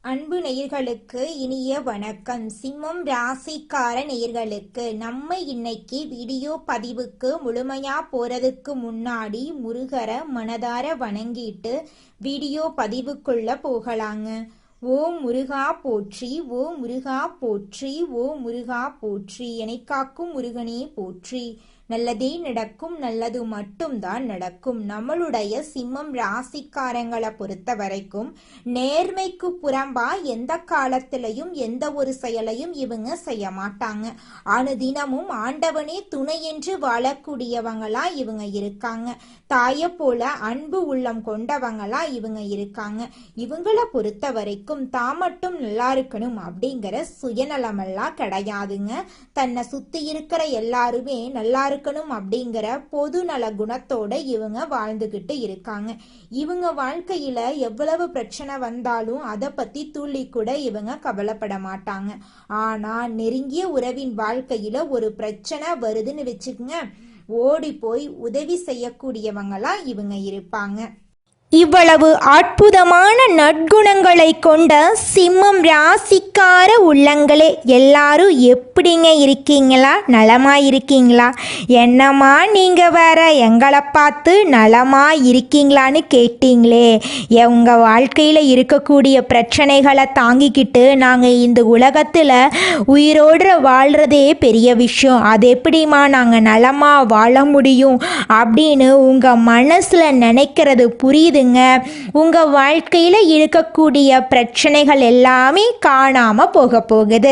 அன்பு நேயர்களுக்கு இனிய வணக்கம். சிம்மம் ராசிக்கார நேயர்களுக்கு நம்ம இன்னைக்கு வீடியோ பதிவுக்கு முழுமையா போறதுக்கு முன்னாடி முருகரை மனதார வணங்கிட்டு வீடியோ பதிவுக்குள்ள போகலாங்க. ஓம் முருகா போற்றி, ஓம் முருகா போற்றி, ஓம் முருகா போற்றி, என்னை காக்கும் முருகனே போற்றி. நல்லதே நடக்கும், நல்லது மட்டும்தான் நடக்கும். நம்மளுடைய சிம்மம் ராசிக்காரங்களை பொறுத்த வரைக்கும் நேர்மைக்கு புறம்பா எந்த காலத்திலையும் எந்த ஒரு செயலையும் இவங்க செய்ய மாட்டாங்க. அனுதினமும் ஆண்டவனே துணை என்று வாழக்கூடியவங்களா இவங்க இருக்காங்க. தாயை போல அன்பு உள்ளம் கொண்டவங்களா இவங்க இருக்காங்க. இவங்களை பொறுத்த வரைக்கும் தான் மட்டும் நல்லா இருக்கணும் அப்படிங்கிற சுயநலமெல்லாம் கிடையாதுங்க. தன்னை சுத்தி இருக்கிற எல்லாருமே நல்லா இருக்கணும் அப்படிங்கிற பொது நல குணத்தோட இவங்க வாழ்ந்துகிட்டு இருக்காங்க. இவங்க வாழ்க்கையில எவ்வளவு பிரச்சனை வந்தாலும் அதை பத்தி துள்ளி கூட இவங்க கவலைப்பட மாட்டாங்க. ஆனா நெருங்கிய உறவின் வாழ்க்கையில ஒரு பிரச்சனை வருதுன்னு வச்சுக்கோங்க, ஓடி போய் உதவி செய்யக்கூடியவங்களா இவங்க இருப்பாங்க. இவ்வளவு அற்புதமான நற்குணங்களை கொண்ட சிம்மம் ராசிக்கார உள்ளங்களே, எல்லாரும் எப்படிங்க இருக்கீங்களா? நலமா இருக்கீங்களா? என்னம்மா நீங்கள் வேற எங்களை பார்த்து நலமா இருக்கீங்களான்னு கேட்டீங்களே. உங்கள் வாழ்க்கையில் இருக்கக்கூடிய பிரச்சனைகளை தாங்கிக்கிட்டு நாங்கள் இந்த உலகத்தில் உயிரோடு வாழ்கிறதே பெரிய விஷயம். அது எப்படிம்மா நாங்கள் நலமாக வாழ முடியும் அப்படின்னு உங்கள் மனசில் நினைக்கிறது புரியுது. உங்க வாழ்க்கையில இருக்கக்கூடிய பிரச்சனைகள் எல்லாமே காணாம போக போகுது.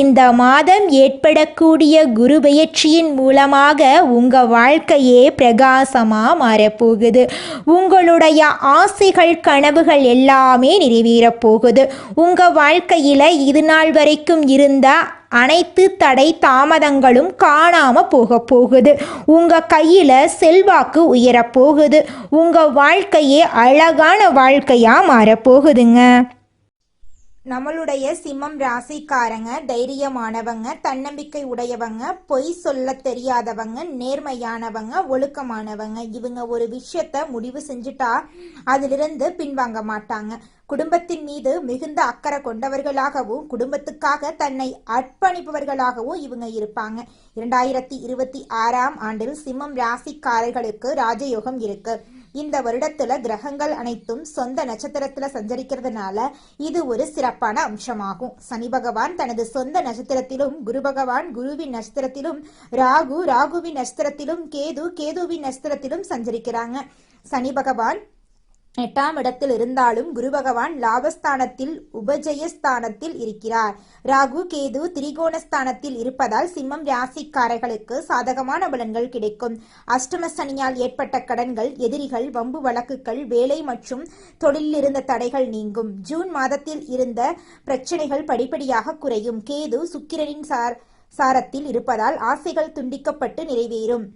இந்த மாதம் ஏற்படக்கூடிய குரு பெயர்ச்சியின் மூலமாக உங்க வாழ்க்கையே பிரகாசமா மாறப்போகுது. உங்களுடைய ஆசைகள் கனவுகள் எல்லாமே நிறைவேற போகுது. உங்க வாழ்க்கையில இது நாள் வரைக்கும் இருந்த அனைத்து தடை தாமதங்களும் காணாம போகுது. உங்க கையில செல்வாக்கு உயரப்போகுது. உங்க வாழ்க்கையே அழகான வாழ்க்கையா மாறப்போகுதுங்க. நம்மளுடைய சிம்மம் ராசிக்காரங்க தைரியமானவங்க, தன்னம்பிக்கை உடையவங்க, பொய் சொல்ல தெரியாதவங்க, நேர்மையானவங்க, ஒழுக்கமானவங்க. இவங்க ஒரு விஷயத்த முடிவு செஞ்சுட்டா அதிலிருந்து பின்வாங்க மாட்டாங்க. குடும்பத்தின் மீது மிகுந்த அக்கறை கொண்டவர்களாகவும் குடும்பத்துக்காக தன்னை அர்ப்பணிப்பவர்களாகவும் இவங்க இருப்பாங்க. 2026ஆம் ஆண்டில் சிம்மம் ராசிக்காரர்களுக்கு ராஜயோகம் இருக்கு. இந்த வருடத்துல கிரகங்கள் அனைத்தும் சொந்த நட்சத்திரத்துல சஞ்சரிக்கிறதுனால இது ஒரு சிறப்பான அம்சமாகும். சனி பகவான் தனது சொந்த நட்சத்திரத்திலும், குரு பகவான் குருவின் நட்சத்திரத்திலும், ராகு ராகுவின் நட்சத்திரத்திலும், கேது கேதுவின் நட்சத்திரத்திலும் சஞ்சரிக்கிறாங்க. சனி பகவான் 8ஆம் இடத்தில் இருந்தாலும் குரு பகவான் லாபஸ்தானத்தில் உபஜயஸ்தானத்தில் இருக்கிறார். ராகு கேது திரிகோணஸ்தானத்தில் இருப்பதால் சிம்மம் ராசிக்காரர்களுக்கு சாதகமான பலன்கள் கிடைக்கும். அஷ்டம சனியால் ஏற்பட்ட கடன்கள், எதிரிகள், வம்பு வழக்குகள், வேலை மற்றும் தொழிலில் இருந்த தடைகள் நீங்கும். ஜூன் மாதத்தில் இருந்த பிரச்சனைகள் படிப்படியாக குறையும். கேது சுக்கிரனின் சாரத்தில் இருப்பதால் ஆசைகள் துண்டிக்கப்பட்டு நிறைவேறும்.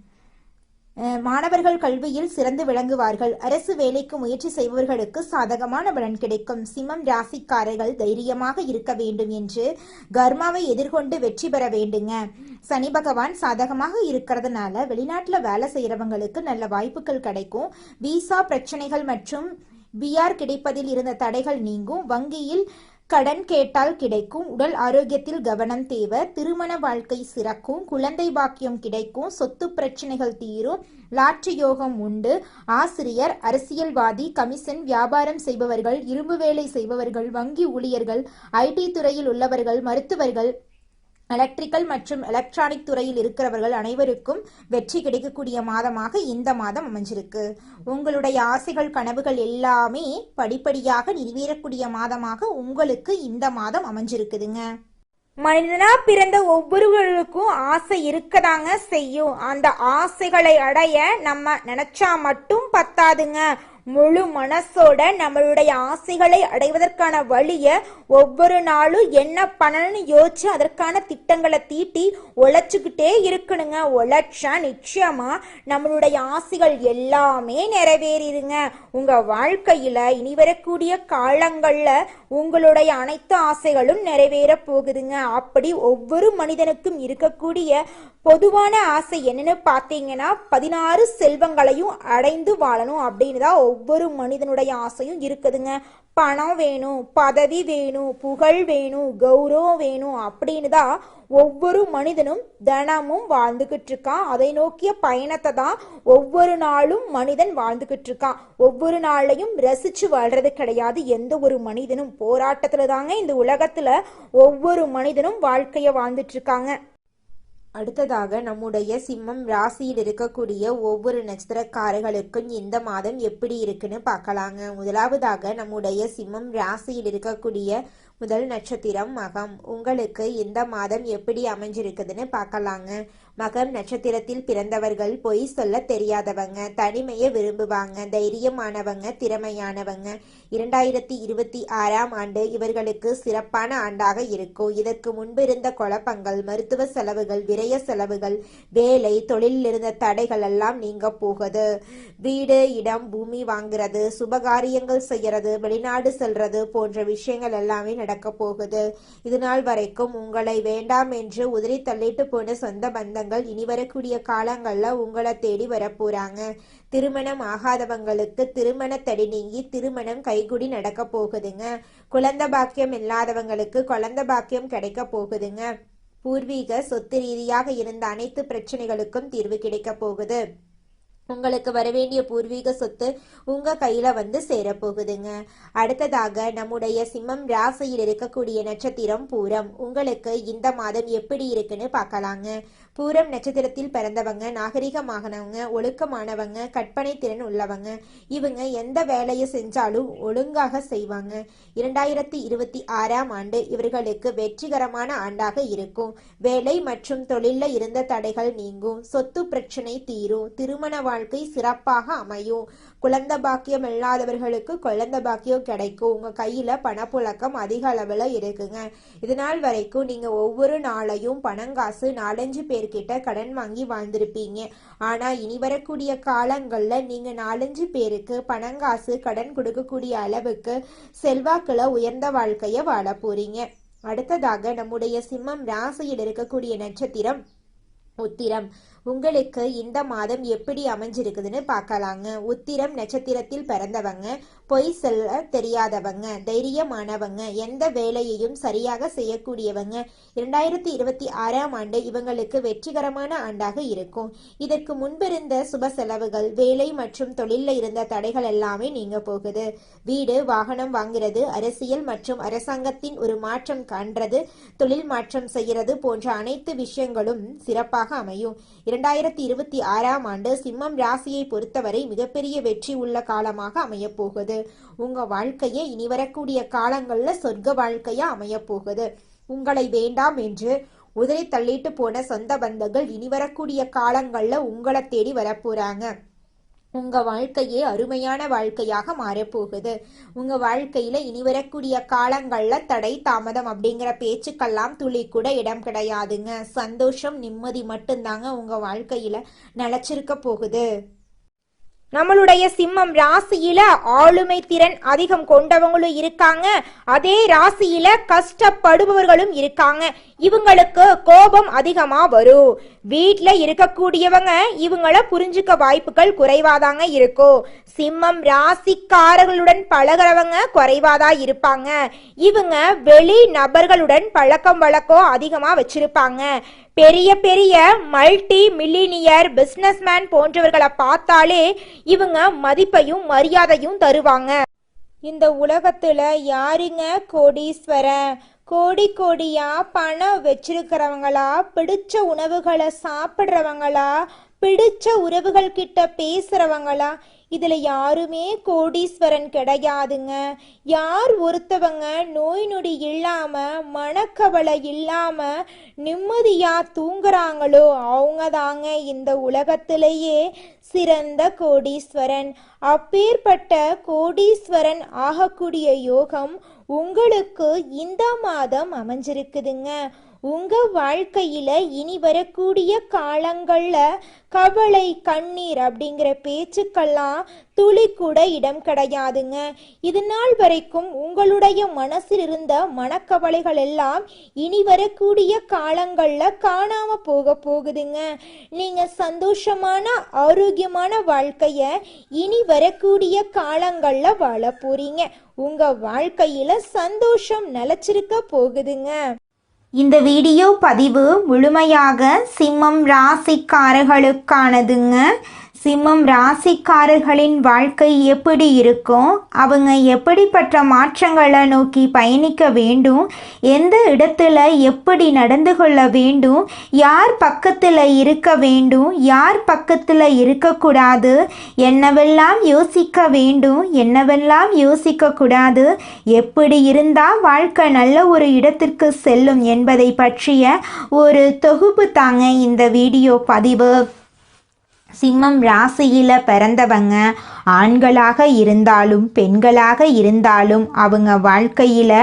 மாணவர்கள் கல்வியில் சிறந்து விளங்குவார்கள். அரசு வேலைக்கு முயற்சி செய்பவர்களுக்கு சாதகமான பலன் கிடைக்கும். சிம்மம் ராசிக்காரர்கள் தைரியமாக இருக்க வேண்டும் என்று கர்மாவை எதிர்கொண்டு வெற்றி பெற வேண்டுங்க. சனி பகவான் சாதகமாக இருக்கிறதுனால வெளிநாட்டுல வேலை செய்யறவங்களுக்கு நல்ல வாய்ப்புகள் கிடைக்கும். விசா பிரச்சனைகள் மற்றும் பிஆர் கிடைப்பதில் இருந்த தடைகள் நீங்கும். வங்கியில் கடன் கேட்டால் கிடைக்கும். உடல் ஆரோக்கியத்தில் கவனம் தேவை. திருமண வாழ்க்கை சிறக்கும். குழந்தை பாக்கியம் கிடைக்கும். சொத்து பிரச்சனைகள் தீரும். லாட்ரி யோகம் உண்டு. ஆசிரியர், அரசியல்வாதி, கமிஷன் வியாபாரம் செய்பவர்கள், இரும்பு வேலை செய்பவர்கள், வங்கி ஊழியர்கள், ஐடி துறையில் உள்ளவர்கள், மருத்துவர்கள், எலக்ட்ரிக்கல் மற்றும் எலக்ட்ரானிக் துறையில் இருக்கிறவர்கள் அனைவருக்கும் வெற்றி கிடைக்கக்கூடிய மாதமாக இந்த மாதம் அமைஞ்சிருக்கு. உங்களுடைய ஆசைகள் கனவுகள் எல்லாமே படிப்படியாக நிறைவேறக்கூடிய மாதமாக உங்களுக்கு இந்த மாதம் அமைஞ்சிருக்குதுங்க. மனிதனா பிறந்த ஒவ்வொருவருக்கும் ஆசை இருக்கதாங்க செய்யும். அந்த ஆசைகளை அடைய நம்ம நினைச்சா மட்டும் பத்தாதுங்க. முழு மனசோட நம்மளுடைய ஆசைகளை அடைவதற்கான வழிய ஒவ்வொரு நாளும் என்ன பண்ணணும்னு யோசிச்சு அதற்கான திட்டங்களை தீட்டி உழைச்சுக்கிட்டே இருக்கணுங்க. உழைச்சா நிச்சயமா நம்மளுடைய ஆசைகள் எல்லாமே நிறைவேறிடுங்க. உங்க வாழ்க்கையில இனி வரக்கூடிய காலங்கள்ல உங்களுடைய அனைத்து ஆசைகளும் நிறைவேற போகுதுங்க. அப்படி ஒவ்வொரு மனிதனுக்கும் இருக்கக்கூடிய பொதுவான ஆசை என்னன்னு பார்த்தீங்கன்னா 16 செல்வங்களையும் அடைந்து வாழணும் அப்படின்னு தான் ஒவ்வொரு மனிதனுடைய ஆசையும் இருக்குதுங்க. பணம் வேணும், பதவி வேணும், புகழ் வேணும், கௌரவம் வேணும் அப்படின்னு தான் ஒவ்வொரு மனிதனும் தினமும் வாழ்ந்துகிட்டு இருக்கான். அதை நோக்கிய பயணத்தை தான் ஒவ்வொரு நாளும் மனிதன் வாழ்ந்துகிட்டு இருக்கான். ஒவ்வொரு நாளையும் ரசிச்சு வாழ்றது கிடையாது. எந்த ஒரு மனிதனும் போராட்டத்துல தாங்க இந்த உலகத்துல ஒவ்வொரு மனிதனும் வாழ்க்கைய வாழ்ந்துட்டு இருக்காங்க. அடுத்ததாக நம்முடைய சிம்மம் ராசியில் இருக்கக்கூடிய ஒவ்வொரு நட்சத்திரக்காரர்களுக்கும் இந்த மாதம் எப்படி இருக்குன்னு பார்க்கலாங்க. முதலாவதாக நம்முடைய சிம்மம் ராசியில் இருக்கக்கூடிய முதல் நட்சத்திரம் மகம். உங்களுக்கு இந்த மாதம் எப்படி அமைஞ்சிருக்குதுன்னு பார்க்கலாங்க. மகம் நட்சத்திரத்தில் பிறந்தவர்கள் பொய் சொல்ல தெரியாதவங்க, தனிமையை விரும்புவாங்க, தைரியமானவங்க, திறமையானவங்க. 2026ஆம் ஆண்டு இவர்களுக்கு சிறப்பான ஆண்டாக இருக்கும். இதற்கு முன்பு இருந்த குழப்பங்கள், மருத்துவ செலவுகள், விரய செலவுகள், வேலை தொழிலில் இருந்த தடைகள் எல்லாம் நீங்க போகுது. வீடு, இடம், பூமி வாங்குறது, சுபகாரியங்கள் செய்யறது, வெளிநாடு செல்றது போன்ற விஷயங்கள் எல்லாமே நடக்க போகுது. இதுநாள் வரைக்கும் உங்களை வேண்டாம் என்று உதறி தள்ளிட்டு போன சொந்த பந்தங்கள் இனி வரக்கூடிய காலங்கள்ல உங்களை தேடி வரப்போறாங்க. திருமணம் ஆகாதவங்களுக்கு திருமண தடை நீங்கி திருமணம் கைகூடி நடக்க போகுதுங்க. குழந்தை பாக்கியம் இல்லாதவங்களுக்கு குழந்தை பாக்கியம் கிடைக்க போகுதுங்க. பூர்வீக சொத்து ரீதியாக இருந்த அனைத்து பிரச்சனைகளுக்கும் தீர்வு கிடைக்க போகுது. உங்களுக்கு வரவேண்டிய பூர்வீக சொத்து உங்க கையில வந்து சேரப்போகுதுங்க. அடுத்ததாக நம்முடைய சிம்மம் ராசியில் இருக்கக்கூடிய நட்சத்திரம் பூரம். உங்களுக்கு இந்த மாதம் எப்படி இருக்குன்னு பார்க்கலாங்க. பூரம் நட்சத்திரத்தில் பிறந்தவங்க நாகரிகமானவங்க, ஒழுக்கமானவங்க, கற்பனை திறன் உள்ளவங்க. இவங்க எந்த வேலையை செஞ்சாலும் ஒழுங்காக செய்வாங்க. 2026ஆம் ஆண்டு இவர்களுக்கு வெற்றிகரமான ஆண்டாக இருக்கும். வேலை மற்றும் தொழில இருந்த தடைகள் நீங்கும். சொத்து பிரச்சனை தீரும். திருமண வாழ்க்கை சிறப்பாக அமையும். குழந்தை பாக்கியம் இல்லாதவர்களுக்கு குழந்தை பாக்கியம் கிடைக்கும். உங்க கையில பணப்புழக்கம் அதிக அளவுல இருக்குங்க. இதனால் வரைக்கும் நீங்க ஒவ்வொரு நாளையும் பணங்காசு 4-5 பேர்கிட்ட கடன் வாங்கி வாழ்ந்திருப்பீங்க. ஆனா இனி வரக்கூடிய காலங்கள்ல நீங்க 4-5 பேருக்கு பணங்காசு கடன் கொடுக்கக்கூடிய அளவுக்கு செல்வாக்குல உயர்ந்த வாழ்க்கைய வாழ போறீங்க. அடுத்ததாக நம்முடைய சிம்மம் ராசியில் இருக்கக்கூடிய நட்சத்திரம் உத்திரம். உங்களுக்கு இந்த மாதம் எப்படி அமைஞ்சிருக்குதுன்னு பார்க்கலாங்க. உத்திரம் நட்சத்திரத்தில் பிறந்தவங்க பொய் சொல்ல தெரியாதவங்க, தைரியமானவங்க, எந்த வேலையையும் சரியாக செய்யக்கூடியவங்க. 2026ஆம் ஆண்டு இவங்களுக்கு வெற்றிகரமான ஆண்டாக இருக்கும். இதற்கு முன்பிருந்த சுப செலவுகள், வேலை மற்றும் தொழில இருந்த தடைகள் எல்லாமே நீங்க போகுது. வீடு, வாகனம் வாங்குறது, அரசியல் மற்றும் அரசாங்கத்தின் ஒரு மாற்றம் காண்றது, தொழில் மாற்றம் செய்யறது போன்ற அனைத்து விஷயங்களும் சிறப்பாக அமையும். 2026ஆம் ஆண்டு சிம்மம் ராசியை பொறுத்தவரை மிகப்பெரிய வெற்றி உள்ள காலமாக அமைய போகுது. உங்க வாழ்க்கையை இனி வரக்கூடிய காலங்கள்ல சொர்க்க வாழ்க்கையா அமைய போகுது. உங்களை வேண்டாம் என்று உதறி தள்ளிட்டு போன சொந்த பந்தங்கள் இனி வரக்கூடிய காலங்கள்ல உங்களை தேடி வரப்போறாங்க. உங்க வாழ்க்கையே அருமையான வாழ்க்கையாக மாறப்போகுது. உங்க வாழ்க்கையில இனி வரக்கூடிய காலங்கள்ல தடை தாமதம் அப்படிங்கிற பேச்சுக்கெல்லாம் துளி கூட இடம் கிடையாதுங்க. சந்தோஷம், நிம்மதி மட்டும்தாங்க உங்க வாழ்க்கையில நிலைச்சிருக்க போகுது. நம்மளுடைய சிம்மம் ராசியில ஆளுமை திறன் அதிகம் கொண்டவங்களும் இருக்காங்க. அதே ராசியில கஷ்டப்படுபவர்களும் இருக்காங்க. இவங்களுக்கு கோபம் அதிகமா வரும். வீட்ல இருக்கக்கூடியவங்க இவங்கள புரிஞ்சுக்க வாய்ப்புகள் குறைவாதாங்க இருக்கும். சிம்மம் ராசிக்காரர்களுடன் பழகிறவங்க குறைவாதா இருப்பாங்க. இவங்க வெளி நபர்களுடன் பழக்கம் வழக்கம் அதிகமா வச்சிருப்பாங்க. பெரிய பெரிய மல்டி மில்லினியர் பிசினஸ்மேன் போன்றவர்களை பார்த்தாலே இவங்க மதிப்பையும் மரியாதையும் தருவாங்க. இந்த உலகத்துல யாருங்க கோடீஸ்வரன்? கோடி கோடியா பணம் வச்சிருக்கிறவங்களா, பிடிச்ச உணவுகளை சாப்பிட்றவங்களா, பிடிச்ச உறவுகள் கிட்ட பேசுறவங்களா? இதுல யாருமே கோடீஸ்வரன் கிடையாதுங்க. யார் ஒருத்தவங்க நோய் நொடி இல்லாம மனக்கவலை இல்லாம நிம்மதியா தூங்குறாங்களோ அவங்க தாங்க இந்த உலகத்திலேயே சிறந்த கோடீஸ்வரன். அப்பேற்பட்ட கோடீஸ்வரன் ஆகக்கூடிய யோகம் உங்களுக்கு இந்த மாதம் அமைஞ்சிருக்குதுங்க. உங்க வாழ்க்கையில இனி வரக்கூடிய காலங்கள்ல கவலை, கண்ணீர் அப்படிங்கிற பேச்சுக்கெல்லாம் துளி கூட இடம் கிடையாதுங்க. இது நாள் வரைக்கும் உங்களுடைய மனசில் இருந்த மனக்கவலைகள் எல்லாம் இனி வரக்கூடிய காலங்கள்ல காணாம போகுதுங்க. நீங்க சந்தோஷமான ஆரோக்கியமான வாழ்க்கைய இனி வரக்கூடிய காலங்கள்ல வாழ போறீங்க. உங்க வாழ்க்கையில சந்தோஷம் நிலைச்சிருக்க போகுதுங்க. இந்த வீடியோ பதிவு முழுமையாக சிம்மம் ராசிக்காரர்களுக்கானதுங்க. சிம்மம் ராசிக்காரர்களின் வாழ்க்கை எப்படி இருக்கும், அவங்க எப்படிப்பட்ட மாற்றங்களை நோக்கி பயணிக்க வேண்டும், எந்த இடத்துல எப்படி நடந்து கொள்ள வேண்டும், யார் பக்கத்தில் இருக்க வேண்டும், யார் பக்கத்தில் இருக்கக்கூடாது, என்னவெல்லாம் யோசிக்க வேண்டும், என்னவெல்லாம் யோசிக்கக்கூடாது, எப்படி இருந்தால் வாழ்க்கை நல்ல ஒரு இடத்திற்கு செல்லும் என்பதை பற்றிய ஒரு தொகுப்பு தாங்க இந்த வீடியோ பதிவு. சிம்மம் ராசியில் பிறந்தவங்க ஆண்களாக இருந்தாலும் பெண்களாக இருந்தாலும் அவங்க வாழ்க்கையில்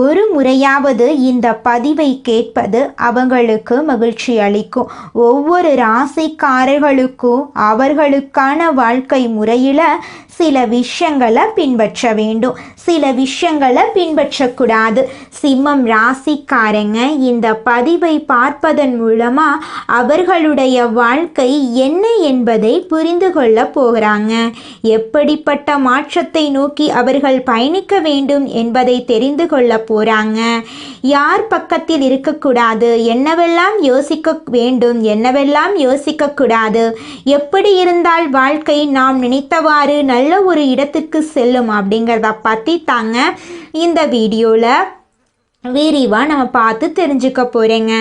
ஒரு முறையாவது இந்த பதிவை கேட்பது அவங்களுக்கு மகிழ்ச்சி அளிக்கும். ஒவ்வொரு ராசிக்காரர்களுக்கும் அவர்களுக்கான வாழ்க்கை முறையில் சில விஷயங்களை பின்பற்ற வேண்டும், சில விஷயங்களை பின்பற்றக்கூடாது. சிம்மம் ராசிக்காரங்க இந்த பதிவை பார்ப்பதன் மூலமாக அவர்களுடைய வாழ்க்கை என்ன என்பதை புரிந்து கொள்ள போகிறாங்க. எப்படிப்பட்ட மாற்றத்தை நோக்கி அவர்கள் பயணிக்க வேண்டும் என்பதை தெரிந்து கொள்ள போறாங்க. யார் பக்கத்தில் இருக்கக்கூடாது, என்னவெல்லாம் யோசிக்க வேண்டும், என்னவெல்லாம் யோசிக்க கூடாது, எப்படி இருந்தால் வாழ்க்கை நாம் நினைத்தவாறு நல்ல ஒரு இடத்துக்கு செல்லும் அப்படிங்கிறத பற்றி தாங்க இந்த வீடியோவில் விரிவாக நம்ம பார்த்து தெரிஞ்சுக்க போகிறேங்க.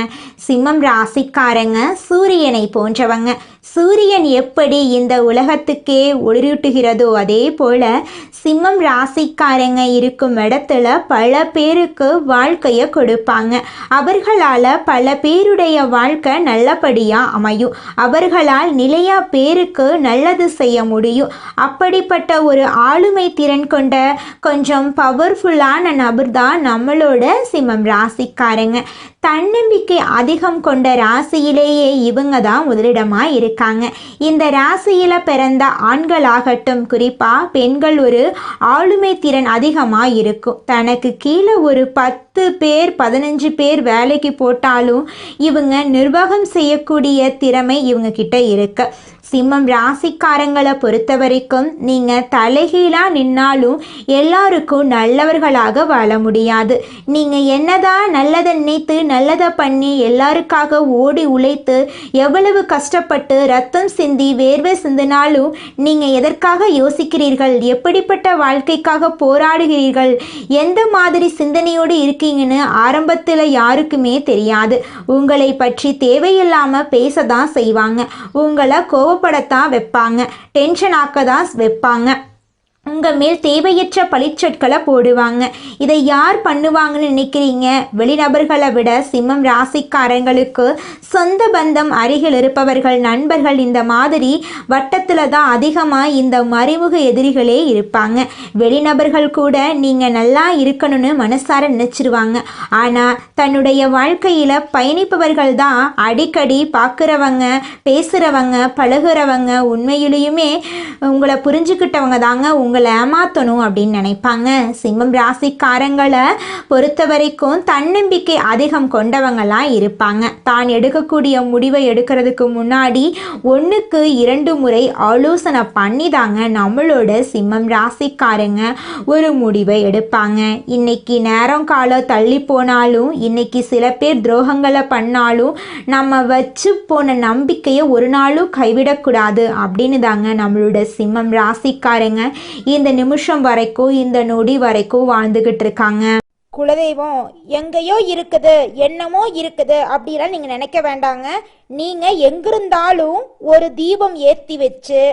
சிம்மம் ராசிக்காரங்க சூரியனை போன்றவங்க. சூரியன் எப்படி இந்த உலகத்துக்கே ஒளிரூட்டுகிறதோ அதே போல் சிம்மம் ராசிக்காரங்க இருக்கும் இடத்துல பல பேருக்கு வாழ்க்கையை கொடுப்பாங்க. அவர்களால் பல பேருடைய வாழ்க்கை நல்லபடியாக அமையும். அவர்களால் நிலையா பேருக்கு நல்லது செய்ய முடியும். அப்படிப்பட்ட ஒரு ஆளுமை திறன் கொண்ட கொஞ்சம் பவர்ஃபுல்லான நபர் தான் நம்மளோட சிம்மம் ராசிக்காரங்க. தன்னம்பிக்கை அதிகம் கொண்ட ராசியிலேயே இவங்க தான் முதலிடமாக இருக்காங்க. இந்த ராசியில் பிறந்த ஆண்களாகட்டும் குறிப்பாக பெண்கள் ஒரு ஆளுமை திறன் அதிகமாக இருக்கும். தனக்கு கீழே ஒரு 10 பேர் 15 பேர் வேலைக்கு போட்டாலும் இவங்க நிர்வாகம் செய்யக்கூடிய திறமை இவங்க கிட்ட இருக்கு. சிம்மம் ராசிக்காரங்களை பொறுத்த வரைக்கும் நீங்கள் தலைகீழாக நின்னாலும் எல்லாருக்கும் நல்லவர்களாக வாழ முடியாது. நீங்கள் என்னதான் நல்லதை நினைத்து நல்லதை பண்ணி எல்லாருக்காக ஓடி உழைத்து எவ்வளவு கஷ்டப்பட்டு ரத்தம் சிந்தி வேர்வை சிந்தினாலும் நீங்கள் எதற்காக யோசிக்கிறீர்கள், எப்படிப்பட்ட வாழ்க்கைக்காக போராடுகிறீர்கள், எந்த மாதிரி சிந்தனையோடு இருக்கீங்கன்னு ஆரம்பத்தில் யாருக்குமே தெரியாது. உங்களை பற்றி தேவையில்லாமல் பேச தான் செய்வாங்க. உங்களை கோவப்படத்தான் வைப்பாங்க, டென்ஷன் ஆக்க தான் வைப்பாங்க. உங்கள் மேல் தேவையற்ற பழிச்சொற்களை போடுவாங்க. இதை யார் பண்ணுவாங்கன்னு நினைக்கிறீங்க? வெளிநபர்களை விட சிம்மம் ராசிக்காரங்களுக்கு சொந்த பந்தம் அருகில் இருப்பவர்கள், நண்பர்கள், இந்த மாதிரி வட்டத்தில் தான் அதிகமாக இந்த மறைமுக எதிரிகளே இருப்பாங்க. வெளிநபர்கள் கூட நீங்கள் நல்லா இருக்கணும்னு மனசார நினச்சிருவாங்க. ஆனால் தன்னுடைய வாழ்க்கையில் பயணிப்பவர்கள் தான் அடிக்கடி பார்க்குறவங்க, பேசுகிறவங்க, பழகுறவங்க உண்மையிலேயுமே உங்களை புரிஞ்சுக்கிட்டவங்க தாங்க உங்களை ஏமாத்தணும் அப்படின்னு நினைப்பாங்க. சிம்மம் ராசிக்காரங்களை பொறுத்த வரைக்கும் தன்னம்பிக்கை அதிகம் கொண்டவங்களாம் இருப்பாங்க. தான் எடுக்கக்கூடிய முடிவை எடுக்கிறதுக்கு முன்னாடி 1க்கு 2 முறை ஆலோசனை பண்ணி தாங்க நம்மளோட சிம்மம் ராசிக்காரங்க ஒரு முடிவை எடுப்பாங்க. இன்னைக்கு நேரம் காலம் தள்ளி போனாலும், இன்னைக்கு சில பேர் துரோகங்களை பண்ணாலும் நம்ம வச்சு போன நம்பிக்கையை ஒரு நாளும் கைவிடக்கூடாது அப்படின்னு தாங்க நம்மளோட சிம்மம் ராசிக்காரங்க இந்த நிமிஷம் வரைக்கும், இந்த நொடி வரைக்கும் வாழ்ந்துகிட்டு இருக்காங்க. குலதெய்வம் எங்கேயோ இருக்குது, என்னமோ இருக்குது அப்படிலாம் நீங்கள் நினைக்க வேண்டாங்க. நீங்கள் எங்கிருந்தாலும் ஒரு தீபம் ஏற்றி வச்சு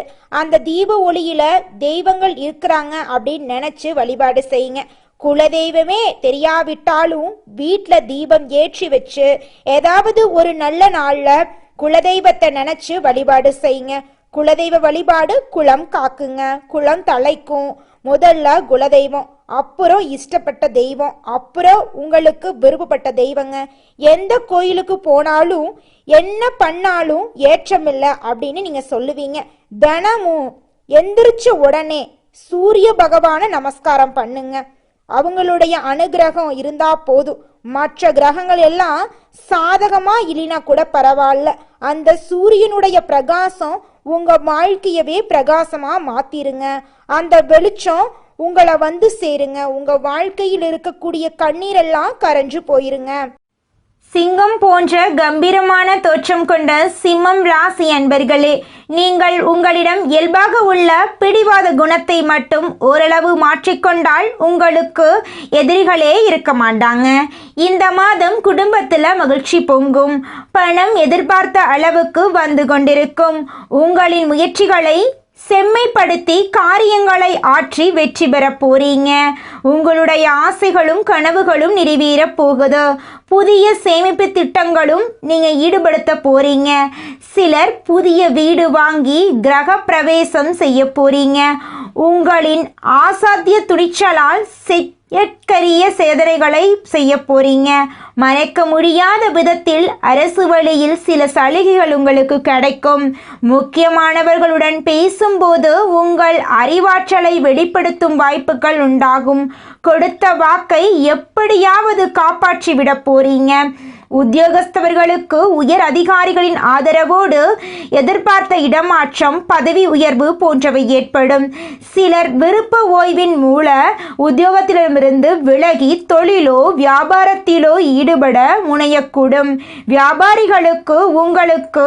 அந்த தீப ஒளியில் தெய்வங்கள் இருக்கிறாங்க அப்படின்னு நினச்சி வழிபாடு செய்யுங்க. குலதெய்வமே தெரியாவிட்டாலும் வீட்டில் தீபம் ஏற்றி வச்சு ஏதாவது ஒரு நல்ல நாளில் குலதெய்வத்தை நினச்சி வழிபாடு செய்யுங்க. குலதெய்வ வழிபாடு குலம் காக்குங்க, குலம் தலைக்கும். முதல்ல குலதெய்வம், அப்புறம் இஷ்டப்பட்ட தெய்வம், அப்புறம் உங்களுக்கு விருப்பப்பட்ட தெய்வங்க. எந்த கோயிலுக்கு போனாலும் என்ன பண்ணாலும் ஏற்றமில்லை அப்படின்னு நீங்கள் சொல்லுவீங்க. தினமும் எந்திரிச்ச உடனே சூரிய பகவானை நமஸ்காரம் பண்ணுங்க. அவங்களுடைய அனுகிரகம் இருந்தா போதும். மற்ற கிரகங்கள் எல்லாம் சாதகமா இல்லைனா கூட பரவாயில்ல, அந்த சூரியனுடைய பிரகாசம் உங்க வாழ்க்கையவே பிரகாசமா மாத்திருங்க. அந்த வெளிச்சம் உங்களை வந்து சேருங்க. உங்க வாழ்க்கையில் இருக்கக்கூடிய கண்ணீரெல்லாம் கரைஞ்சு போயிருங்க. சிங்கம் போன்ற கம்பீரமான தோற்றம் கொண்ட சிம்மம் ராசி அன்பர்களே, நீங்கள் உங்களிடம் இயல்பாக உள்ள பிடிவாத குணத்தை மட்டும் ஓரளவு மாற்றிக்கொண்டால் உங்களுக்கு எதிரிகளே இருக்க மாட்டாங்க. இந்த மாதம் குடும்பத்தில் மகிழ்ச்சி பொங்கும். பணம் எதிர்பார்த்த அளவுக்கு வந்து கொண்டிருக்கும். உங்களின் முயற்சிகளை செம்மைப்படுத்தி காரியங்களை ஆற்றி வெற்றி பெற போறீங்க. உங்களுடைய ஆசைகளும் கனவுகளும் நிறைவேற போகுது. புதிய சேமிப்பு திட்டங்களும் நீங்க ஈடுபடுத்த போறீங்க. சிலர் புதிய வீடு வாங்கி கிரக பிரவேசம் செய்ய போறீங்க. உங்களின் ஆசாத்திய துணிச்சலால் செயற்கரிய சேதனைகளை செய்ய போறீங்க. மறைக்க முடியாத விதத்தில் அரசு வழியில் சில சலுகைகள் உங்களுக்கு கிடைக்கும். முக்கியமானவர்களுடன் பேசும்போது உங்கள் அறிவாற்றலை வெளிப்படுத்தும் வாய்ப்புகள் உண்டாகும். கொடுத்த வாக்கை எப்படியாவது காப்பாற்றிவிட போறீங்க. உத்தியோகஸ்தவர்களுக்கு உயர் அதிகாரிகளின் ஆதரவோடு எதிர்பார்த்த இடமாற்றம், பதவி உயர்வு போன்றவை ஏற்படும். சிலர் விருப்ப ஓய்வின் மூல உத்தியோகத்திடமிருந்து விலகி தொழிலோ வியாபாரத்திலோ ஈடுபட முனையக்கூடும். வியாபாரிகளுக்கு உங்களுக்கு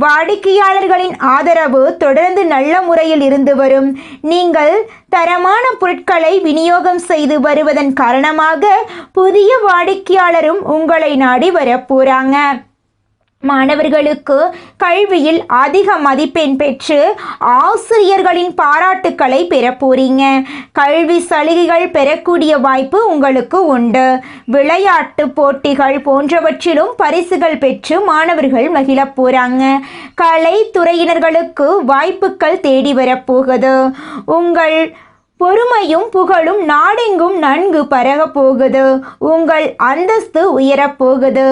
வாடிக்கையாளர்களின் ஆதரவு தொடர்ந்து நல்ல முறையில் இருந்து வரும். நீங்கள் தரமான பொருட்களை விநியோகம் செய்து வருவதன் காரணமாக புதிய வாடிக்கையாளரும் உங்களை நாடி வரப்போறாங்க. மாணவர்களுக்கு கல்வியில் அதிக மதிப்பெண் பெற்று ஆசிரியர்களின் பாராட்டுக்களை பெற போறீங்க. கல்வி சலுகைகள் பெறக்கூடிய வாய்ப்பு உங்களுக்கு உண்டு. விளையாட்டு போட்டிகள் போன்றவற்றிலும் பரிசுகள் பெற்று மாணவர்கள் மகிழ போறாங்க. கலைத்துறையினர்களுக்கு வாய்ப்புகள் தேடி வரப்போகுது. உங்கள் பொறுமையும் புகழும் நாடெங்கும் நன்கு பரக போகுது. உங்கள் அந்தஸ்து உயரப்போகுது.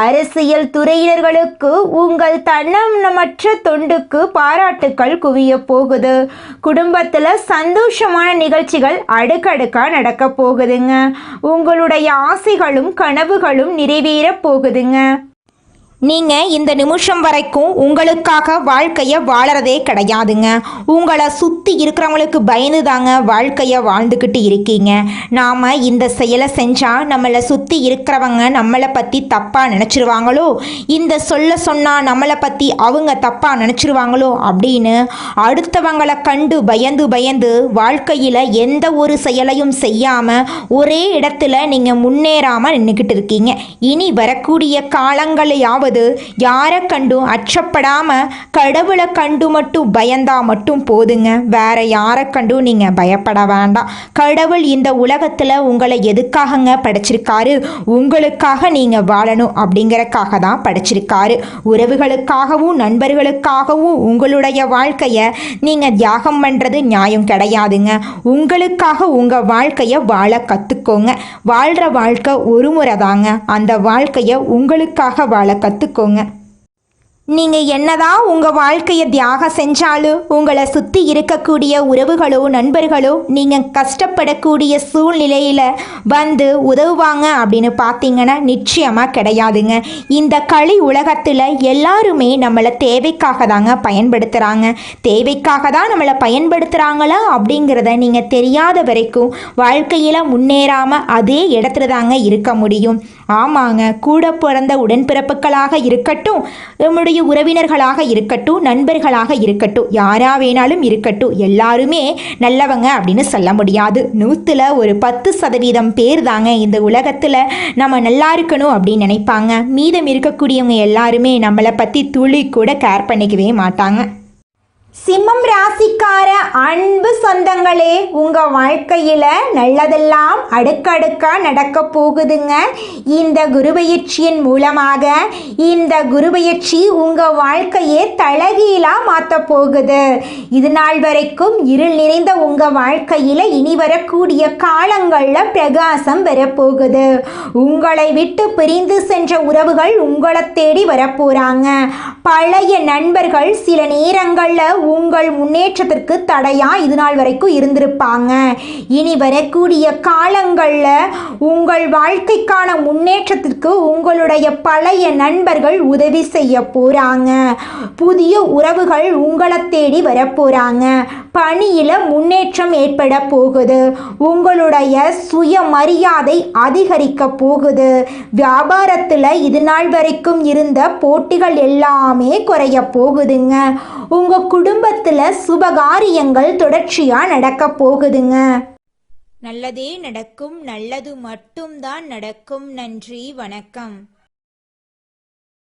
அரசியல் துறையினர்களுக்கு உங்கள் தன்னமற்ற தொண்டுக்கு பாராட்டுக்கள் குவிய போகுது. குடும்பத்தில் சந்தோஷமான நிகழ்ச்சிகள் அடுக்கடுக்கா நடக்க போகுதுங்க. உங்களுடைய ஆசைகளும் கனவுகளும் நிறைவேற போகுதுங்க. நீங்கள் இந்த நிமிஷம் வரைக்கும் உங்களுக்காக வாழ்க்கையை வாழறதே கிடையாதுங்க. உங்களை சுற்றி இருக்கிறவங்களுக்கு பயந்து தாங்க வாழ்க்கையை வாழ்ந்துக்கிட்டு இருக்கீங்க. நாம் இந்த செயலை செஞ்சால் நம்மளை சுற்றி இருக்கிறவங்க நம்மளை பற்றி தப்பாக நினச்சிருவாங்களோ, இந்த சொன்னால் நம்மளை பற்றி அவங்க தப்பாக நினச்சிருவாங்களோ அப்படின்னு அடுத்தவங்களை கண்டு பயந்து வாழ்க்கையில் எந்த ஒரு செயலையும் செய்யாமல் ஒரே இடத்துல நீங்கள் முன்னேறாமல் நின்றுக்கிட்டு இருக்கீங்க. இனி வரக்கூடிய காலங்களையாவது யாரை கண்டும் அச்சப்படாம கடவுளை கண்டு மட்டும் பயந்தா மட்டும் போதுங்க. வேற யாரை கண்டும் நீங்க பயப்பட வேண்டாம். கடவுள் இந்த உலகத்துல உங்களை எதுக்காகங்க படைச்சிருக்காரு? உங்களுக்காக நீங்க வாழணும் அப்படிங்கறக்காக தான் படைச்சிருக்காரு. உறவுகளுக்காகவும் நண்பர்களுக்காகவும் உங்களுடைய வாழ்க்கைய நீங்க தியாகம் பண்றது நியாயம் கிடையாதுங்க. உங்களுக்காக உங்க வாழ்க்கைய வாழ கத்துக்கோங்க. வாழ்ற வாழ்க்கை ஒரு முறை தாங்க. அந்த வாழ்க்கைய உங்களுக்காக வாழ கத்துக்கோங்க. நீங்கள் என்னதான் உங்கள் வாழ்க்கையை தியாகம் செஞ்சாலும் உங்களை சுற்றி இருக்கக்கூடிய உறவுகளோ நண்பர்களோ நீங்கள் கஷ்டப்படக்கூடிய சூழ்நிலையில் வந்து உதவுவாங்க அப்படின்னு பார்த்தீங்கன்னா நிச்சயமாக கிடையாதுங்க. இந்த களி உலகத்தில் எல்லாருமே நம்மளை தேவைக்காக தாங்க பயன்படுத்துகிறாங்க. தேவைக்காக தான் நம்மளை பயன்படுத்துகிறாங்களா அப்படிங்கிறத நீங்கள் தெரியாத வரைக்கும் வாழ்க்கையில் முன்னேறாமல் அதே இடத்துல தாங்க இருக்க முடியும். ஆமாங்க, கூட பிறந்த உடன்பிறப்புகளாக இருக்கட்டும், நம்முடைய உறவினர்களாக இருக்கட்டும், நண்பர்களாக இருக்கட்டும், யாரா வேணாலும் இருக்கட்டும், எல்லாருமே நல்லவங்க அப்படின்னு சொல்ல முடியாது. 100ல் ஒரு 10% பேர் தாங்க இந்த உலகத்தில் நம்ம நல்லா இருக்கணும் அப்படின்னு நினைப்பாங்க. மீதம் இருக்கக்கூடியவங்க எல்லாருமே நம்மளை பற்றி துளி கூட கேர் பண்ணிக்கவே மாட்டாங்க. சிம்மம் ராசிக்கார அன்பு சொந்தங்களே, உங்கள் வாழ்க்கையில் நல்லதெல்லாம் அடுக்கடுக்கா நடக்க போகுதுங்க. இந்த குருபெயர்ச்சியின் மூலமாக இந்த குருபெயர்ச்சி உங்கள் வாழ்க்கையை தலகீழாக மாற்ற போகுது. இது நாள் வரைக்கும் இருள் நிறைந்த உங்கள் வாழ்க்கையில் இனி வரக்கூடிய காலங்களில் பிரகாசம் வரப்போகுது. உங்களை விட்டு பிரிந்து சென்ற உறவுகள் உங்களை தேடி வரப்போகிறாங்க. பழைய நண்பர்கள் சில நேரங்களில் உங்கள் முன்னேற்றத்திற்கு தடையாக இது நாள் வரைக்கும் இருந்திருப்பாங்க. இனி வரக்கூடிய காலங்களில் உங்கள் வாழ்க்கைக்கான முன்னேற்றத்திற்கு உங்களுடைய பழைய நண்பர்கள் உதவி செய்ய போகிறாங்க. புதிய உறவுகள் உங்களை தேடி வரப்போகிறாங்க. பணியில் முன்னேற்றம் ஏற்பட போகுது. உங்களுடைய சுயமரியாதை அதிகரிக்க போகுது. வியாபாரத்தில் இது நாள் வரைக்கும் இருந்த போட்டிகள் எல்லாமே குறைய போகுதுங்க. உங்கள் குடும்பத்தில் சுபகாரியங்கள் தொடர்ச்சியாக நடக்க போகுதுங்க. நல்லதே நடக்கும். நல்லது மட்டும்தான் நடக்கும். நன்றி, வணக்கம்.